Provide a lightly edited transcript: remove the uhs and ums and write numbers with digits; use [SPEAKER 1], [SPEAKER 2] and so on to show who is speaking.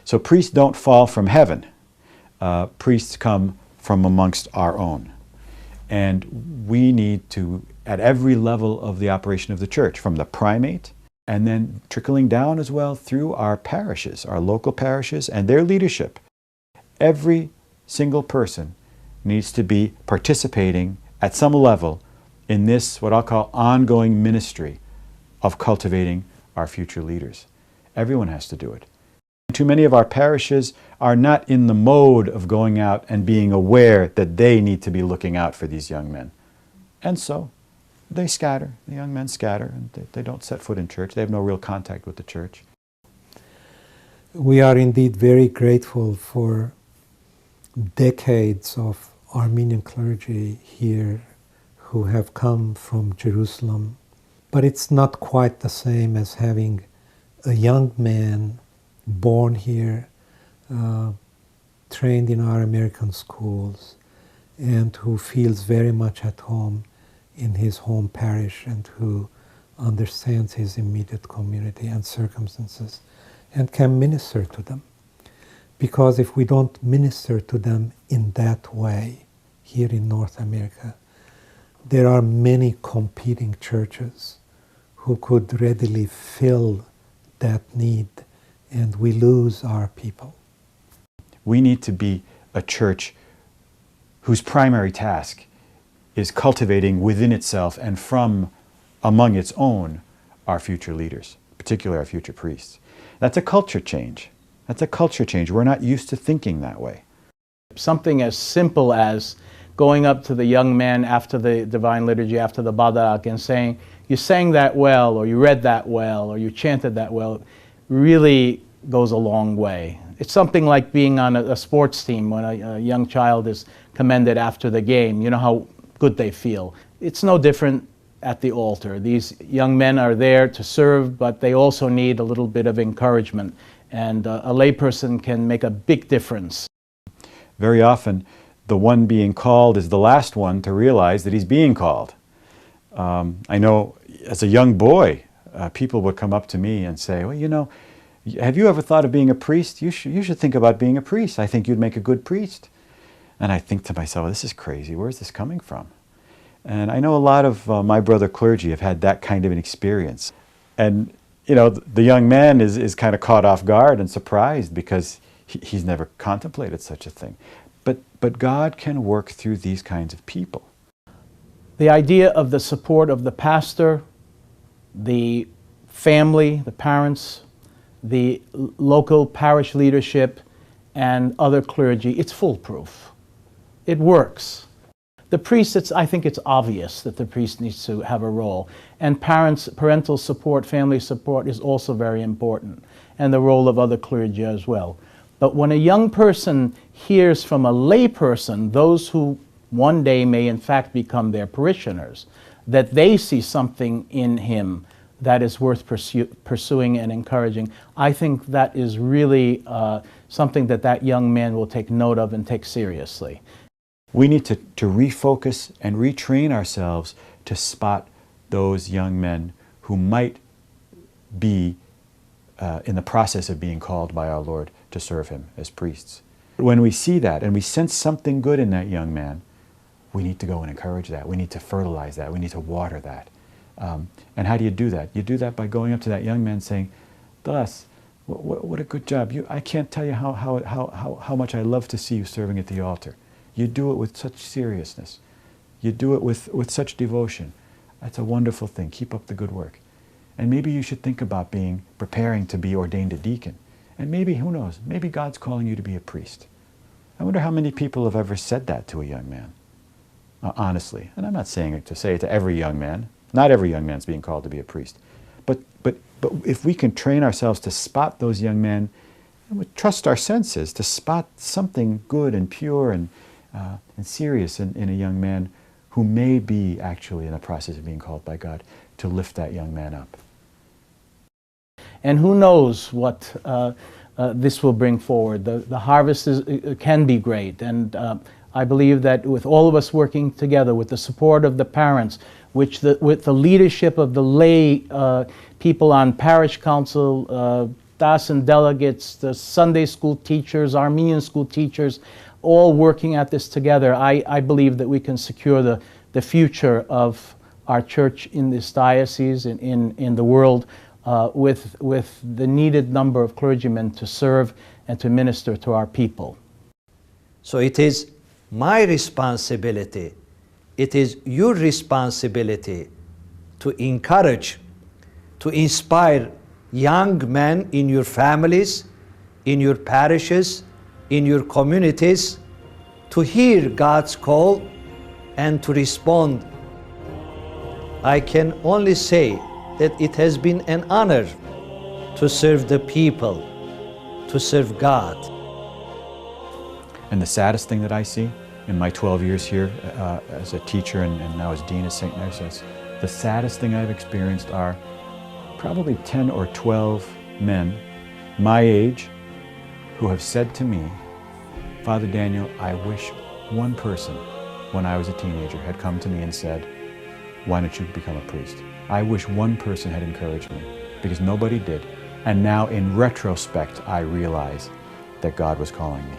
[SPEAKER 1] So priests don't fall from heaven. Priests come from amongst our own. And we need to, at every level of the operation of the church, from the primate, and then trickling down as well through our parishes, our local parishes, and their leadership, every single person needs to be participating at some level in this, what I'll call, ongoing ministry of cultivating our future leaders. Everyone has to do it. Too many of our parishes are not in the mode of going out and being aware that they need to be looking out for these young men. And so they scatter, the young men scatter, and they don't set foot in church. They have no real contact with the church.
[SPEAKER 2] We are indeed very grateful for decades of Armenian clergy here who have come from Jerusalem. But it's not quite the same as having a young man born here, trained in our American schools, and who feels very much at home in his home parish and who understands his immediate community and circumstances and can minister to them. Because if we don't minister to them in that way here in North America, there are many competing churches who could readily fill that need, and we lose our people.
[SPEAKER 1] We need to be a church whose primary task is cultivating within itself and from among its own our future leaders, particularly our future priests. That's a culture change. That's a culture change. We're not used to thinking that way.
[SPEAKER 3] Something as simple as going up to the young man after the Divine Liturgy, after the Badak, and saying, "You sang that well," or "You read that well," or "You chanted that well," really goes a long way. It's something like being on a sports team when a young child is commended after the game. You know how good they feel. It's no different at the altar. These young men are there to serve, but they also need a little bit of encouragement. And a layperson can make a big difference.
[SPEAKER 1] Very often, the one being called is the last one to realize that he's being called. I know as a young boy, people would come up to me and say, "Well, you know, have you ever thought of being a priest? You should think about being a priest. I think you'd make a good priest." And I think to myself, this is crazy. Where's this coming from? And I know a lot of my brother clergy have had that kind of an experience. And, you know, the young man is kind of caught off guard and surprised because he's never contemplated such a thing. But God can work through these kinds of people.
[SPEAKER 3] The idea of the support of the pastor, the family, the parents, the local parish leadership, and other clergy, it's foolproof. It works. The priest, I think it's obvious that the priest needs to have a role. And parental support, family support is also very important, and the role of other clergy as well. But when a young person hears from a lay person, those who one day may in fact become their parishioners, that they see something in him that is worth pursuing and encouraging, I think that is really something that young man will take note of and take seriously.
[SPEAKER 1] We need to refocus and retrain ourselves to spot those young men who might be in the process of being called by our Lord to serve Him as priests. When we see that and we sense something good in that young man, we need to go and encourage that. We need to fertilize that. We need to water that. And how do you do that? You do that by going up to that young man saying, "Das, what a good job. I can't tell you how much I love to see you serving at the altar. You do it with such seriousness. You do it with such devotion. That's a wonderful thing. Keep up the good work. And maybe you should think about preparing to be ordained a deacon. And maybe, who knows, maybe God's calling you to be a priest." I wonder how many people have ever said that to a young man, honestly. And I'm not saying it to say it to every young man. Not every young man's being called to be a priest. But if we can train ourselves to spot those young men, and we trust our senses to spot something good and pure and serious in a young man who may be actually in the process of being called by God, to lift that young man up.
[SPEAKER 3] And who knows what this will bring forward. The harvest can be great, and I believe that with all of us working together, with the support of the parents, with the leadership of the lay people on parish council, diocesan delegates, the Sunday school teachers, Armenian school teachers, all working at this together, I believe that we can secure the future of our church in this diocese and in the world with the needed number of clergymen to serve and to minister to our people.
[SPEAKER 4] So it is my responsibility, it is your responsibility to encourage, to inspire young men in your families, in your parishes, in your communities, to hear God's call and to respond. I can only say that it has been an honor to serve the people, to serve God.
[SPEAKER 1] And the saddest thing that I see in my 12 years here as a teacher and now as Dean of St. Narcissus, the saddest thing I've experienced are probably 10 or 12 men my age who have said to me, Father Daniel, I wish one person when I was a teenager had come to me and said, why don't you become a priest? I wish one person had encouraged me, because nobody did. And now in retrospect, I realize that God was calling me.